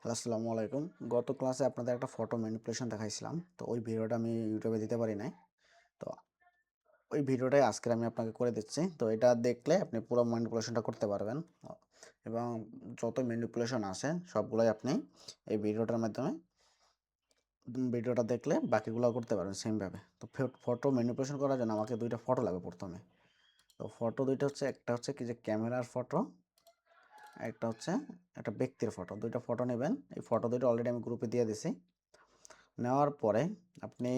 Hello, আসসালামু আলাইকুম। গত ক্লাসে আপনাদের একটা ফটো ম্যানিপুলেশন দেখাইছিলাম। তো ওই ভিডিওটা আমি ইউটিউবে দিতে পারি নাই। তো ওই ভিডিওটাই আজকে আমি আপনাকে করে দিচ্ছি। তো এটা দেখলে আপনি পুরো ম্যানিপুলেশনটা করতে পারবেন। এবং যত ম্যানিপুলেশন আছে সবগুলাই আপনি এই ভিডিওটার মাধ্যমে ভিডিওটা দেখলে বাকিগুলো করতে পারবেন সেমভাবে। তো ফটো ম্যানিপুলেশন করার জন্য আমাকে দুইটা ফটো লাগবে প্রথমে। তো ফটো দুইটা হচ্ছে, একটা হচ্ছে কি যে ক্যামেরার ফটো, একটা হচ্ছে একটা ব্যক্তির ফটো। দুইটা ফটো নেবেন। এই ফটো দুইটা অলরেডি আমি গ্রুপে দিয়ে দিছি। নেওয়ার পরে আপনি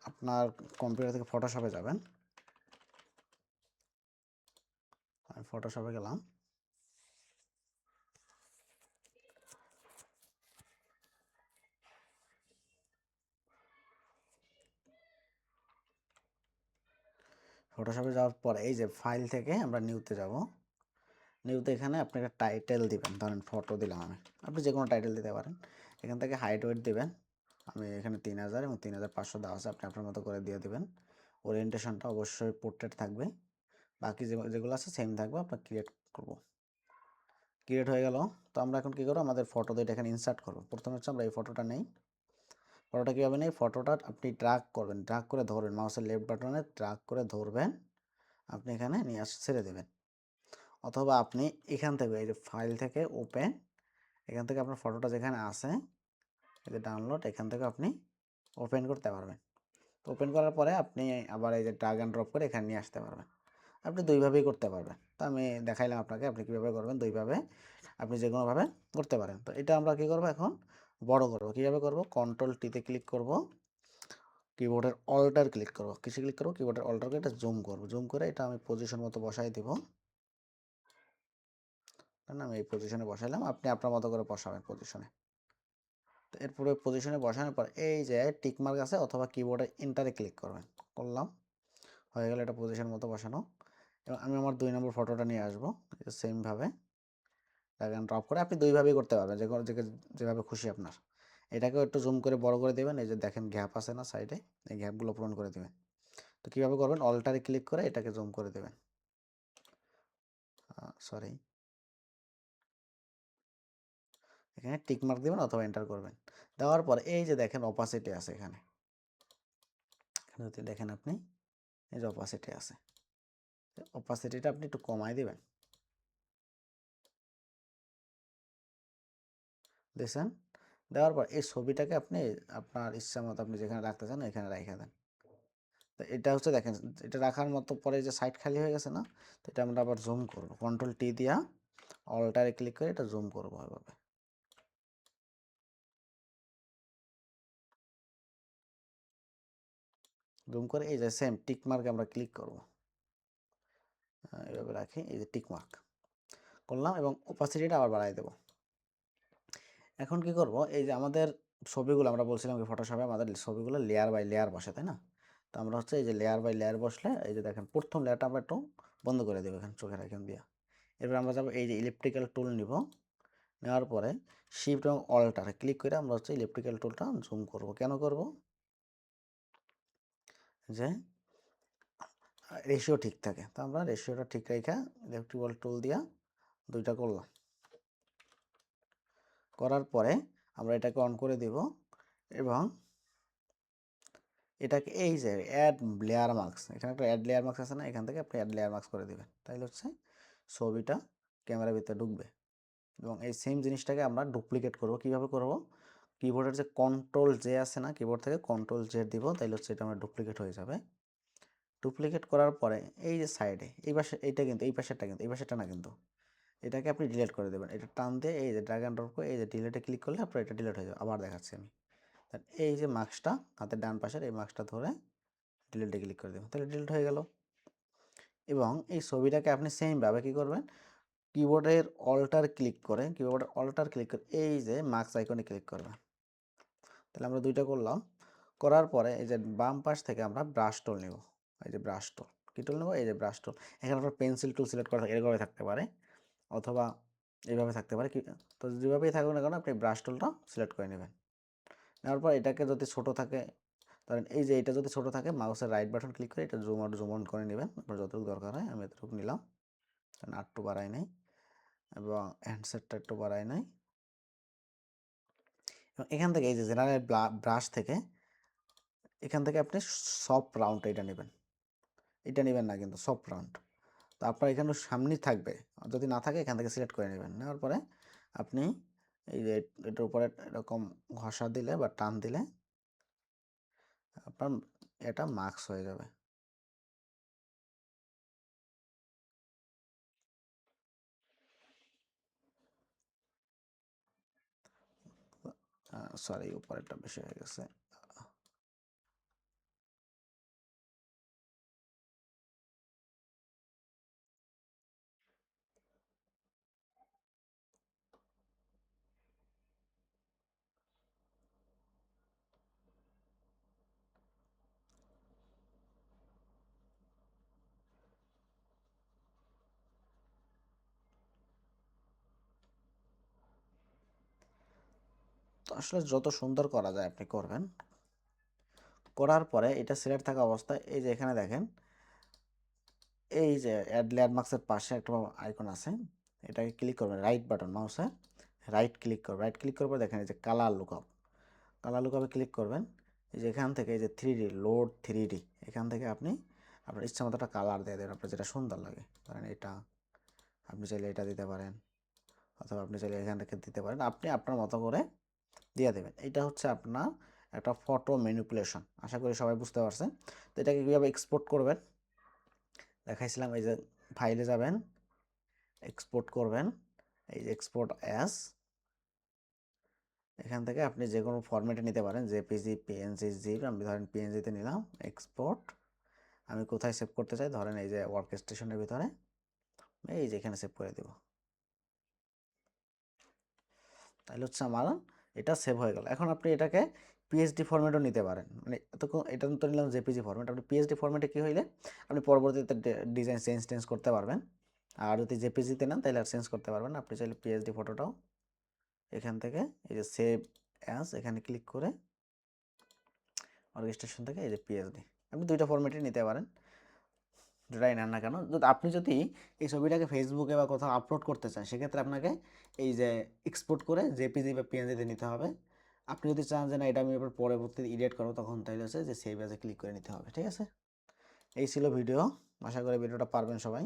আপনার কম্পিউটার থেকে ফটোশপে যাবেন। আমি ফটোশপে গেলাম। ফটোশপে যাওয়ার পরে এই যে ফাইল থেকে আমরা নিউতে যাব। নিউতে এখানে আপনি একটা টাইটেল দিবেন, ধরেন ফটো দিলাম আমি, আপনি যে কোনো টাইটেল দিতে পারেন। এখান থেকে হাইট ওয়েট দিবেন। আমি এখানে 3000 এবং 3500 দেওয়া আছে, আপনি আপনার মতো করে দিয়ে দিবেন। ওরিয়েন্টেশনটা অবশ্যই পোর্ট্রেট থাকবে, বাকি যেগুলো আছে সেম থাকবে। আপনার ক্রিয়েট করব, ক্রিয়েট হয়ে গেল। তো আমরা এখন কী করবো, আমাদের ফটো দুইটা এখানে ইনসার্ট করবো। প্রথমে হচ্ছে আমরা এই ফটোটা নেই। ফটোটা কীভাবে নেই, ফটোটা আপনি ড্র্যাগ করবেন, ড্র্যাগ করে ধরবেন, মাউসের লেফট বাটনে ড্র্যাগ করে ধরবেন, আপনি এখানে নিয়ে আসে ছেড়ে দেবেন। অথবা আপনি এখান থেকে এই যে ফাইল থেকে ওপেন, এখান থেকে আপনার ফটোটা যেখানে আছে এই যে ডাউনলোড, এখান থেকে আপনি ওপেন করতে পারবেন। তো ওপেন করার পরে আপনি আবার এই যে ড্র্যাগ অ্যান্ড ড্রপ করে এখানে নিয়ে আসতে পারবেন। আপনি দুইভাবেই করতে পারবেন। তো আমি দেখাইলাম আপনাকে আপনি কীভাবে করবেন। দুইভাবে আপনি যে কোনোভাবে করতে পারেন। তো এটা আমরা কী করবো, এখন বড় করবো। কীভাবে করবো, কন্ট্রোল টিতে ক্লিক করব, কিবোর্ডের অল্টার ক্লিক করব, কিসে ক্লিক করব, কিবোর্ডের অল্টার করে এটা জুম করব। জুম করে এটা আমি পজিশন মতো বসাই দিব। আমি এই পজিশনে বসাইলাম, আপনি আপনার মতো করে বসাবেন পজিশনে। তো এরপরে পজিশনে বসানোর পর এই যে টিক মার্ক আছে, অথবা কিবোর্ডে এন্টারে ক্লিক করবেন। করলাম, হয়ে গেল এটা পজিশন মতো বসানো। এবং আমি আমার 2 নম্বর ফটোটা নিয়ে আসবো সেমভাবে ড্র্যাগ অ্যান্ড ড্রপ করে। আপনি দুইভাবেই করতে পারবেন, যে কোনো যেভাবে খুশি আপনার। এটাকেও একটু জুম করে বড় করে দেবেন। এই যে দেখেন গ্যাপ আছে না সাইডে, এই গ্যাপগুলো পূরণ করে দেবেন। তো কীভাবে করবেন, অল্টারে ক্লিক করে এটাকে জুম করে দেবেন। সরি, এখানে টিক মার্ক দেবেন অথবা এন্টার করবেন। দেওয়ার পর এই যে দেখেন অপাসিটি আছে এখানে, যদি দেখেন আপনি এই যে অপাসিটি আছে, অপাসিটিটা আপনি একটু কমাই দিবেন। দেখছেন? দেওয়ার পর এই ছবিটাকে আপনি আপনার ইচ্ছা মতো আপনি যেখানে রাখতে চান এখানে রাইখা দেন। তো এটা হচ্ছে দেখেন, এটা রাখার মতো পরে যে সাইড খালি হয়ে গেছে না, তো এটা আমরা আবার জুম করব। কন্ট্রোল টি দিয়া অল্টারে ক্লিক করে এটা জুম করবো এভাবে। জুম করে এই যে সেম টিক মার্কে আমরা ক্লিক করব। এভাবে রাখি, এই যে টিক মার্ক করলাম এবং অপাসিটিটা আবার বাড়াই দেব। এখন কি করব, এই যে আমাদের ছবিগুলো আমরা বলছিলাম যে ফটোশপে আমাদের ছবিগুলো লেয়ার বাই লেয়ার বসে, তাই না? তো আমরা হচ্ছে এই যে লেয়ার বাই লেয়ার বসলে এই যে দেখেন প্রথম লেয়ারটা আমরা একটু বন্ধ করে দেবো এখানে চোখের এখান দিয়ে। এরপর আমরা যাবো এই যে ইলেকট্রিক্যাল টুল নিব। নেওয়ার পরে শিফট এবং অল্টারে ক্লিক করে আমরা হচ্ছে ইলেকট্রিক্যাল টুলটা জুম করব। কেন করব, যে রেশিও ঠিক থাকে। তো আমরা রেশিওটা ঠিক রেখে ইলেকট্রিক্যাল টুল দিয়া দুইটা করলাম। করার পরে আমরা এটাকে অন করে দেব এবং এটাকে এই যে অ্যাড লেয়ার মার্কস, এখানে একটা অ্যাড লেয়ার মার্কস আছে না, এখান থেকে আপনি অ্যাড লেয়ার মার্কস করে দেবেন। তাইলে হচ্ছে ছবিটা ক্যামেরার ভিতরে ঢুকবে। এবং এই সেম জিনিসটাকে আমরা ডুপ্লিকেট করব। কিভাবে করব, কিবোর্ডের যে কন্ট্রোল জে আছে না, কিবোর্ড থেকে কন্ট্রোল জে দিব, তাইলে হচ্ছে এটা আমার ডুপ্লিকেট হয়ে যাবে। ডুপ্লিকেট করার পরে এই যে সাইডে এই পাশে, এইটা কিন্তু এই পাশেরটা, কিন্তু এই পাশেরটা না, কিন্তু এটাকে আপনি ডিলিট করে দেবেন। এটা টান দিয়ে এই যে ড্র্যাগ অ্যান্ড ড্রপ করে এই যে ডিলিটে ক্লিক করলে আপনার এটা ডিলিট হয়ে যাবে। আবার দেখাচ্ছি আমি, এই যে মার্কসটা হাতের ডান পাশের এই মার্কসটা ধরে ডিলিটে ক্লিক করে দেবেন, তাহলে ডিলিট হয়ে গেল। এবং এই ছবিটাকে আপনি সেমভাবে কী করবেন, কিবোর্ডের অল্টার ক্লিক করে এই যে মার্কস আইকনে ক্লিক করবেন। তাহলে আমরা দুইটা করলাম। করার পরে এই যে বাম পাশ থেকে আমরা ব্রাশ টুল নেব। এই যে ব্রাশ টুল, কী টুল নেব, এই যে ব্রাশ টুল। এখানে আপনার পেন্সিল টুল সিলেক্ট করা থাকে, এরকমভাবে থাকতে পারে, অথবা এইভাবে থাকতে পারে। তো যেভাবেই থাকুক না কেন আপনি ব্রাশ টুলটা সিলেক্ট করে নেবেন। নেওয়ার পর এটাকে যদি ছোট থাকে, ধরেন এই যে এটা যদি ছোট থাকে, মাউসের রাইট বাটন ক্লিক করে এটা জুম আউট জুম অন করে নেবেন আপনার যতটুকু দরকার হয়। আমি এতটুকু নিলাম, আর একটু বাড়াই নাই এবং হ্যান্ডসেটটা একটু বাড়াই নাই। এবং এখান থেকে এই যে জেনারেল ব্রাশ থেকে এখান থেকে আপনি সফট রাউন্ড এটা নেবেন, এটা নেবেন না কিন্তু সফট রাউন্ড। তো আপনার এখানে সামনেই থাকবে, যদি না থাকে এখান থেকে সিলেক্ট করে নেবেন। নেওয়ার পরে আপনি এই যে এটার উপরে এরকম ঘষা দিলে বা টান দিলে আপনার এটা মার্কস হয়ে যাবে। সরি, উপরেরটা বেশি হয়ে গেছে। তো আসলে যত সুন্দর করা যায় আপনি করবেন। করার পরে এটা সিলেক্ট থাকা অবস্থায় এই যে এখানে দেখেন, এই যে অ্যাড ল্যান্ডমার্কসের পাশে একটা আইকন আছে, এটাকে ক্লিক করবেন, রাইট বাটন মাউসে রাইট ক্লিক করবেন। রাইট ক্লিক করার পর দেখেন এই যে কালার লুকআপ, কালার লুকআপে ক্লিক করবেন। এই যে এখান থেকে এই যে 3D লোড 3D, এখান থেকে আপনি আপনার ইচ্ছা মতো একটা কালার দিয়ে দেবেন, আপনার যেটা সুন্দর লাগে। ধরেন এটা, আপনি চাইলে এটা দিতে পারেন, অথবা আপনি চাইলে এখান থেকে দিতে পারেন, আপনি আপনার মতো করে দিয়ে দেবেন। এটা হচ্ছে আপনার একটা ফটো ম্যানিপুলেশন। আশা করি সবাই বুঝতে পারছেন। তো এটাকে কীভাবে এক্সপোর্ট করবেন দেখাইছিলাম। এই যে ফাইলে যাবেন, এক্সপোর্ট করবেন, এই যে এক্সপোর্ট অ্যাজ, এখান থেকে আপনি যে কোনো ফরম্যাটে নিতে পারেন, জেপিজি, পিএনজি, জিপ। আমি ধরেন পিএনজিতে নিলাম, এক্সপোর্ট। আমি কোথায় সেভ করতে চাই, ধরেন এই যে ওয়ার্ক স্টেশনের ভিতরে, এই যে এখানে সেভ করে দেব। তাহলে হচ্ছে আমার এটা সেভ হয়ে গেল। এখন আপনি এটাকে পিএইচডি ফরম্যাটও নিতে পারেন, মানে এটা তো নিলাম জেপিজি ফরম্যাট। আপনি পিএইচডি ফরম্যাটে কী হইলে আপনি পরবর্তীতে ডিজাইন চেঞ্জ করতে পারবেন। আর যদি জেপিজিতে নেন তাহলে আর চেঞ্জ করতে পারবেন না। আপনি চাইলে পিএইচডি ফটোটাও এখান থেকে এই যে সেভ অ্যাজ, এখানে ক্লিক করে অর্কেস্ট্রেশন থেকে এই যে পিএইচডি, আপনি দুইটা ফরম্যাটে নিতে পারেন, যেটাই নেন না কেন। আপনি যদি এই ছবিটাকে ফেসবুকে বা কোথাও আপলোড করতে চান, সেক্ষেত্রে আপনাকে এই যে এক্সপোর্ট করে জেপিজি বা পিএনজিতে নিতে হবে। আপনি যদি চান যে না এটা আমি এবার পরবর্তীতে এডিট করবো, তখন তাইলে হচ্ছে যে সেভ অ্যাজে ক্লিক করে নিতে হবে। ঠিক আছে, এই ছিল ভিডিও। আশা করি ভিডিওটা পারবেন সবাই।